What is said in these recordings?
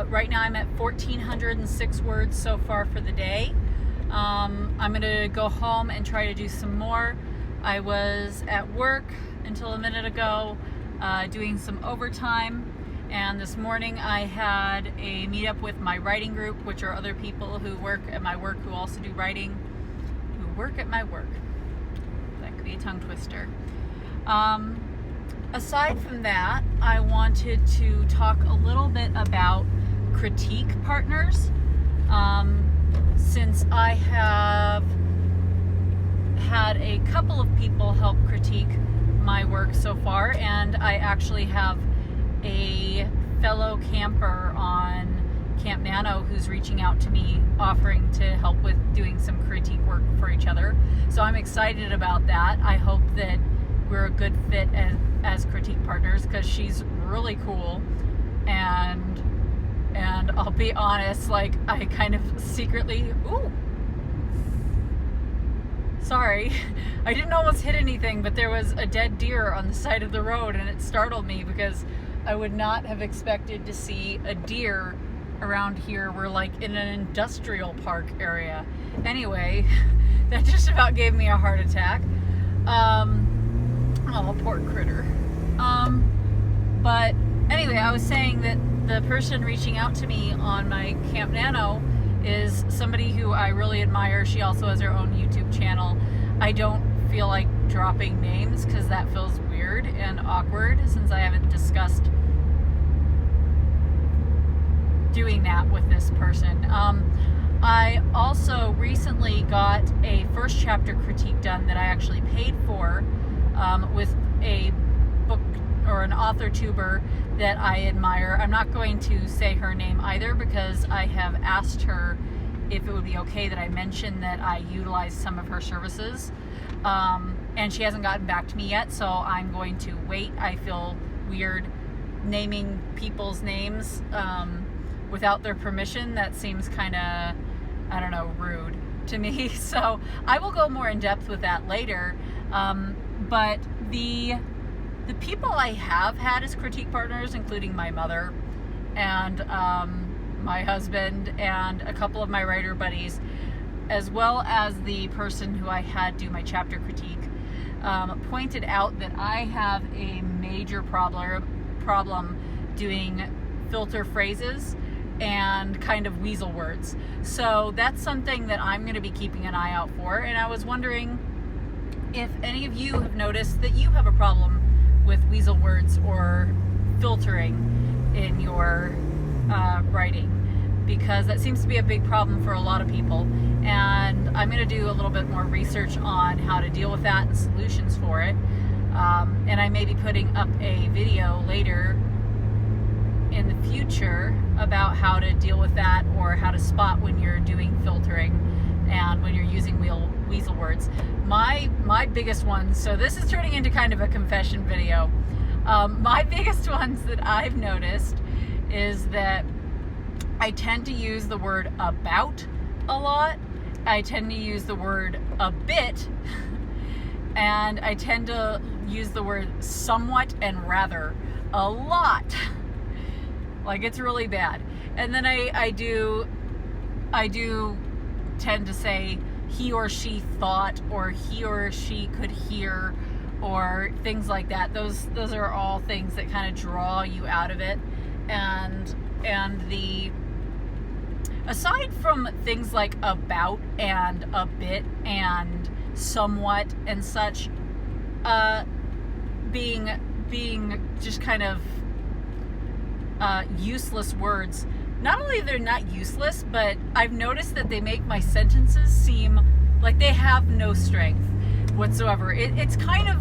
Right now I'm at 1,406 words so far for the day. I'm going to go home and try to do some more. I was at work until a minute ago doing some overtime, and this morning I had a meetup with my writing group, which are other people who work at my work who also do writing, who work at my work. That could be a tongue twister. Aside from that, I wanted to talk a little bit about critique partners. Since I have had a couple of people help critique my work so far, and I actually have a fellow camper on Camp Nano who's reaching out to me offering to help with doing some critique work for each other. So I'm excited about that. I hope that we're a good fit as critique partners, because she's really cool, and I'll be honest, like, I kind of secretly, sorry, I didn't almost hit anything, but there was a dead deer on the side of the road, and it startled me because I would not have expected to see a deer around here. We're like in an industrial park area. Anyway, that just about gave me a heart attack. Oh, poor critter. But anyway, I was saying that the person reaching out to me on my Camp Nano is somebody who I really admire. She also has her own YouTube channel. I don't feel like dropping names because that feels weird and awkward, since I haven't discussed doing that with this person. I also recently got a first chapter critique done that I actually paid for, with a book or an author tuber that I admire. I'm not going to say her name either, because I have asked her if it would be okay that I mention that I utilize some of her services, and she hasn't gotten back to me yet, so I'm going to wait. I feel weird naming people's names without their permission. That seems kind of, I don't know, rude to me. So I will go more in depth with that later. But the people I have had as critique partners, including my mother and my husband and a couple of my writer buddies, as well as the person who I had do my chapter critique, pointed out that I have a major problem doing filter phrases and kind of weasel words. So that's something that I'm going to be keeping an eye out for. And I was wondering if any of you have noticed that you have a problem with weasel words or filtering in your writing, because that seems to be a big problem for a lot of people. And I'm going to do a little bit more research on how to deal with that and solutions for it. And I may be putting up a video later in the future about how to deal with that, or how to spot when you're doing filtering and when you're using weasel words. My biggest ones, so this is turning into kind of a confession video. My biggest ones that I've noticed is that I tend to use the word about a lot. I tend to use the word a bit, and I tend to use the word somewhat and rather a lot. Like, it's really bad. And then I do tend to say he or she thought, or he or she could hear, or things like that. Those are all things that kind of draw you out of it. And the aside from things like about and a bit and somewhat and such, being just kind of useless words. Not only they're not useless, but I've noticed that they make my sentences seem like they have no strength whatsoever. It's kind of,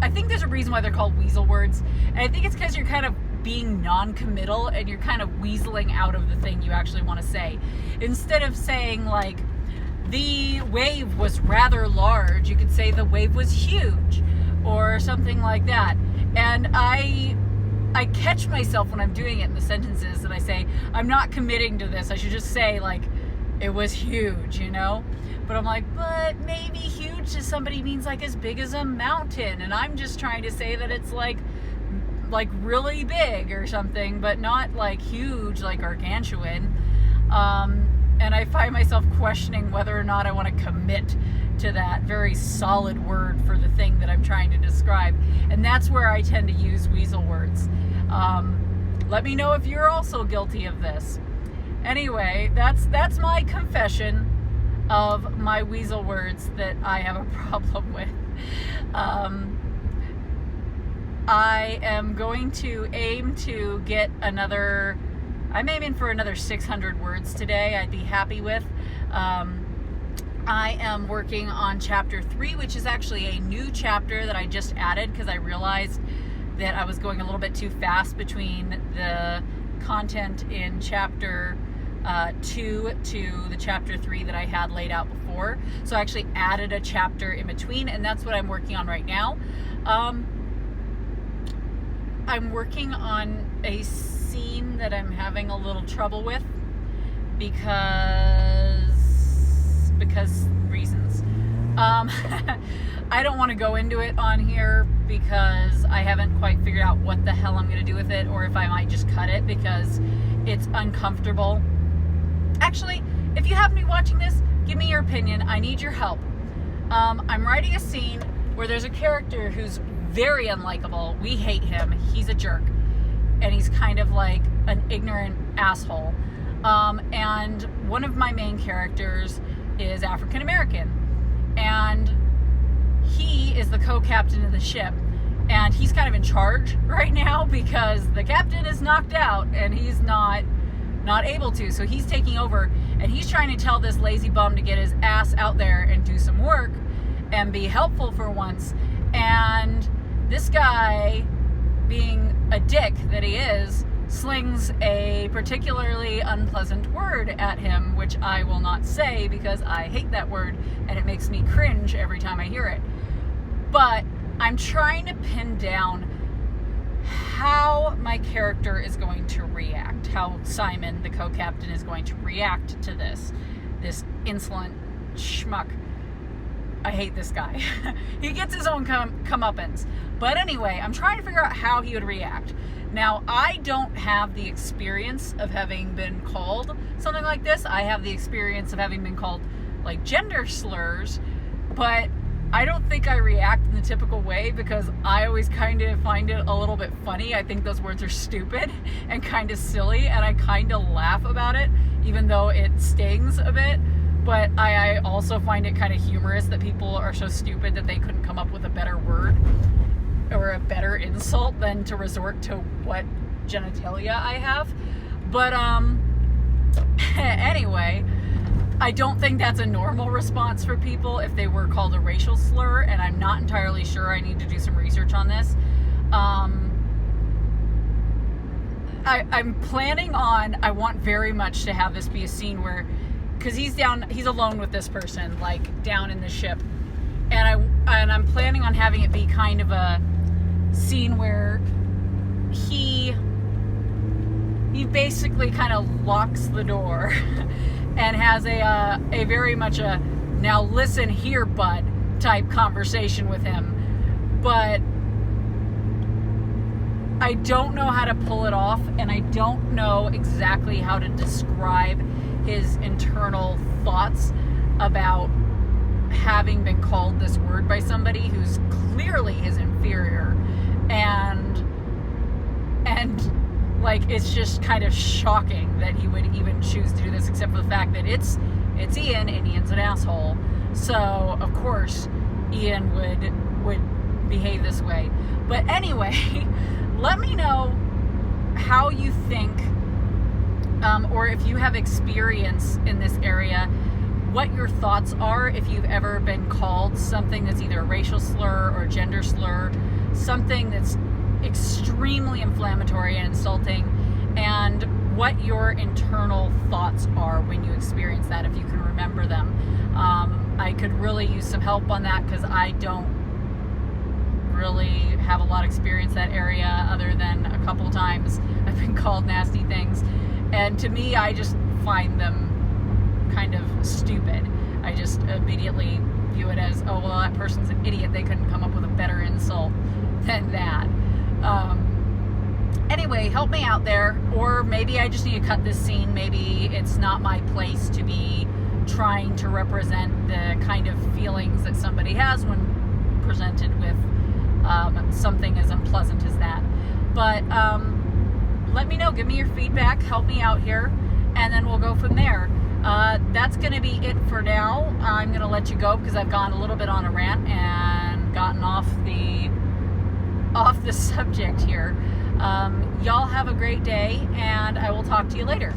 I think there's a reason why they're called weasel words, and I think it's because you're kind of being non-committal and you're kind of weaseling out of the thing you actually want to say. Instead of saying, like, the wave was rather large, you could say the wave was huge, or something like that. And I catch myself when I'm doing it in the sentences that I say, I'm not committing to this. I should just say, like, it was huge, you know? But I'm like, but maybe huge to somebody means like as big as a mountain. And I'm just trying to say that it's like like really big or something, but not like huge, like gargantuan. And I find myself questioning whether or not I want to commit to that very solid word for the thing that I'm trying to describe. And that's where I tend to use weasel words. Let me know if you're also guilty of this. Anyway, that's my confession of my weasel words that I have a problem with. I am going to aim to get I'm aiming for another 600 words today. I'd be happy with. I am working on chapter 3, which is actually a new chapter that I just added because I realized that I was going a little bit too fast between the content in chapter 2 to the chapter 3 that I had laid out before. So I actually added a chapter in between, and that's what I'm working on right now. I'm working on a scene that I'm having a little trouble with because reasons. I don't want to go into it on here because I haven't quite figured out what the hell I'm going to do with it, or if I might just cut it because it's uncomfortable. Actually, if you happen to be watching this, give me your opinion. I need your help. I'm writing a scene where there's a character who's very unlikable. We hate him. He's a jerk. And he's kind of like an ignorant asshole. And one of my main characters is African American. And he is the co-captain of the ship. And he's kind of in charge right now because the captain is knocked out and he's not able to. So he's taking over and he's trying to tell this lazy bum to get his ass out there and do some work and be helpful for once. And this guy, being a dick that he is, slings a particularly unpleasant word at him, which I will not say because I hate that word and it makes me cringe every time I hear it. But I'm trying to pin down how my character is going to react, how Simon, the co-captain, is going to react to this insolent schmuck. I hate this guy. He gets his own comeuppance. But anyway, I'm trying to figure out how he would react. Now, I don't have the experience of having been called something like this. I have the experience of having been called like gender slurs, but I don't think I react in the typical way because I always kind of find it a little bit funny. I think those words are stupid and kind of silly, and I kind of laugh about it, even though it stings a bit. But I also find it kind of humorous that people are so stupid that they couldn't come up with a better word or a better insult than to resort to what genitalia I have. But anyway, I don't think that's a normal response for people if they were called a racial slur, and I'm not entirely sure. I need to do some research on this. I'm planning on, I want very much to have this be a scene where, because he's alone with this person, like down in the ship, and I'm planning on having it be kind of a scene where he basically kind of locks the door and has a very much a now listen here bud type conversation with him, but I don't know how to pull it off, and I don't know exactly how to describe his internal thoughts about having been called this word by somebody who's clearly his inferior, and like it's just kind of shocking that he would even choose to do this, except for the fact that it's Ian and Ian's an asshole, so of course Ian would behave this way. But anyway, let me know how you think, or if you have experience in this area, what your thoughts are if you've ever been called something that's either a racial slur or a gender slur, something that's extremely inflammatory and insulting, and what your internal thoughts are when you experience that, if you can remember them. I could really use some help on that because I don't really have a lot of experience in that area other than a couple times I've been called nasty things, and to me I just find them kind of stupid. I just immediately view it as, oh well, that person's an idiot, they couldn't come up with a better insult than that. Anyway, help me out there, or maybe I just need to cut this scene. Maybe it's not my place to be trying to represent the kind of feelings that somebody has when presented with something as unpleasant as that. But let me know, give me your feedback, help me out here, and then we'll go from there. That's going to be it for now. I'm going to let you go because I've gone a little bit on a rant and gotten off the subject here. Y'all have a great day, and I will talk to you later.